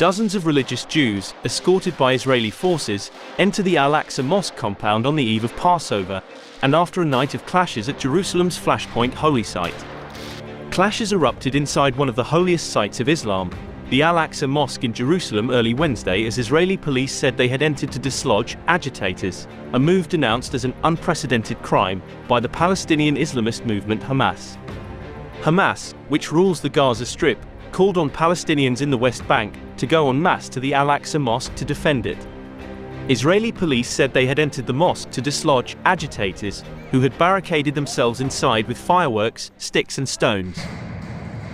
Dozens of religious Jews, escorted by Israeli forces, enter the Al-Aqsa Mosque compound on the eve of Passover, and after a night of clashes at Jerusalem's flashpoint holy site. Clashes erupted inside one of the holiest sites of Islam, the Al-Aqsa Mosque in Jerusalem, early Wednesday, as Israeli police said they had entered to dislodge agitators, a move denounced as an unprecedented crime by the Palestinian Islamist movement Hamas. Hamas, which rules the Gaza Strip, called on Palestinians in the West Bank to go en masse to the Al-Aqsa Mosque to defend it. Israeli police said they had entered the mosque to dislodge agitators who had barricaded themselves inside with fireworks, sticks and stones.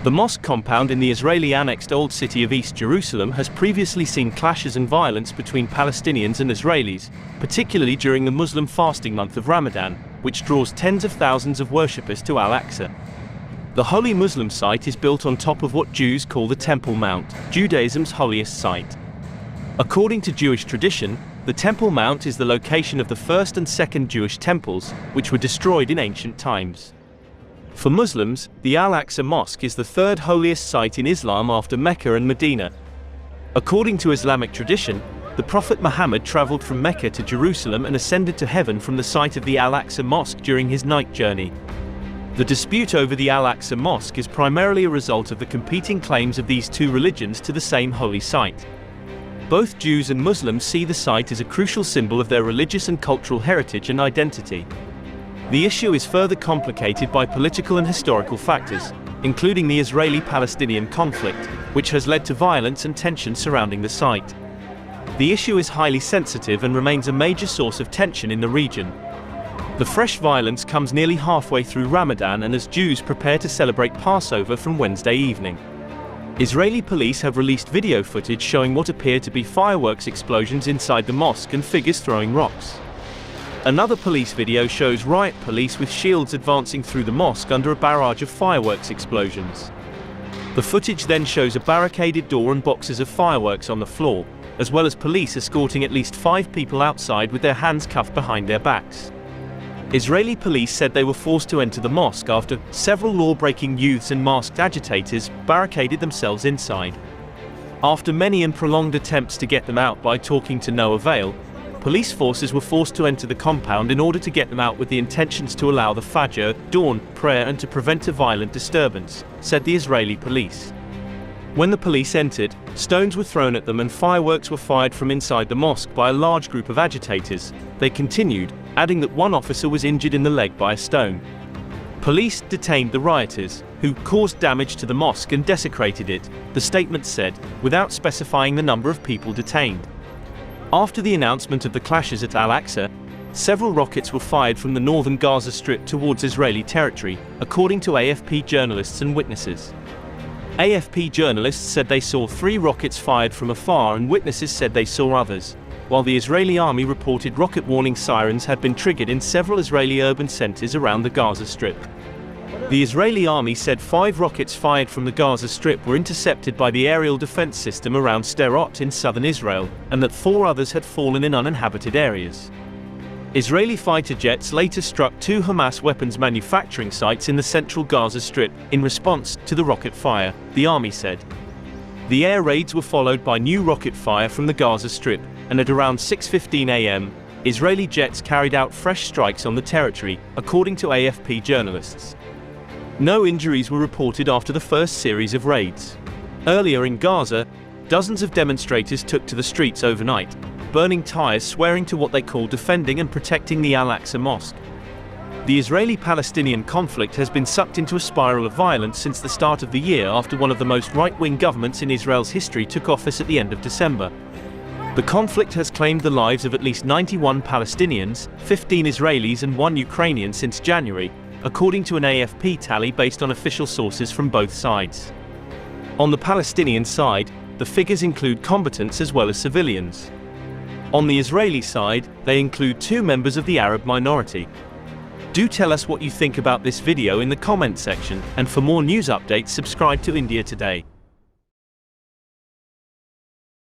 The mosque compound in the Israeli-annexed Old City of East Jerusalem has previously seen clashes and violence between Palestinians and Israelis, particularly during the Muslim fasting month of Ramadan, which draws tens of thousands of worshippers to Al-Aqsa. The holy Muslim site is built on top of what Jews call the Temple Mount, Judaism's holiest site. According to Jewish tradition, the Temple Mount is the location of the first and second Jewish temples, which were destroyed in ancient times. For Muslims, the Al-Aqsa Mosque is the third holiest site in Islam after Mecca and Medina. According to Islamic tradition, the Prophet Muhammad traveled from Mecca to Jerusalem and ascended to heaven from the site of the Al-Aqsa Mosque during his night journey. The dispute over the Al-Aqsa Mosque is primarily a result of the competing claims of these two religions to the same holy site. Both Jews and Muslims see the site as a crucial symbol of their religious and cultural heritage and identity. The issue is further complicated by political and historical factors, including the Israeli-Palestinian conflict, which has led to violence and tension surrounding the site. The issue is highly sensitive and remains a major source of tension in the region. The fresh violence comes nearly halfway through Ramadan and as Jews prepare to celebrate Passover from Wednesday evening. Israeli police have released video footage showing what appear to be fireworks explosions inside the mosque and figures throwing rocks. Another police video shows riot police with shields advancing through the mosque under a barrage of fireworks explosions. The footage then shows a barricaded door and boxes of fireworks on the floor, as well as police escorting at least 5 people outside with their hands cuffed behind their backs. Israeli police said they were forced to enter the mosque after several law-breaking youths and masked agitators barricaded themselves inside. After many and prolonged attempts to get them out by talking to no avail, police forces were forced to enter the compound in order to get them out with the intentions to allow the Fajr, dawn, prayer and to prevent a violent disturbance, said the Israeli police. When the police entered, stones were thrown at them and fireworks were fired from inside the mosque by a large group of agitators, they continued, adding that one officer was injured in the leg by a stone. Police detained the rioters, who caused damage to the mosque and desecrated it, the statement said, without specifying the number of people detained. After the announcement of the clashes at Al-Aqsa, several rockets were fired from the northern Gaza Strip towards Israeli territory, according to AFP journalists and witnesses. AFP journalists said they saw 3 rockets fired from afar and witnesses said they saw others, while the Israeli army reported rocket warning sirens had been triggered in several Israeli urban centers around the Gaza Strip. The Israeli army said 5 rockets fired from the Gaza Strip were intercepted by the aerial defense system around Sderot in southern Israel, and that 4 others had fallen in uninhabited areas. Israeli fighter jets later struck 2 Hamas weapons manufacturing sites in the central Gaza Strip in response to the rocket fire, the army said. The air raids were followed by new rocket fire from the Gaza Strip, and at around 6:15 a.m., Israeli jets carried out fresh strikes on the territory, according to AFP journalists. No injuries were reported after the first series of raids. Earlier in Gaza, dozens of demonstrators took to the streets overnight, burning tires swearing to what they call defending and protecting the Al-Aqsa Mosque. The Israeli-Palestinian conflict has been sucked into a spiral of violence since the start of the year after one of the most right-wing governments in Israel's history took office at the end of December. The conflict has claimed the lives of at least 91 Palestinians, 15 Israelis and 1 Ukrainian since January, according to an AFP tally based on official sources from both sides. On the Palestinian side, the figures include combatants as well as civilians. On the Israeli side, they include 2 members of the Arab minority. Do tell us what you think about this video in the comment section, and for more news updates subscribe to India Today.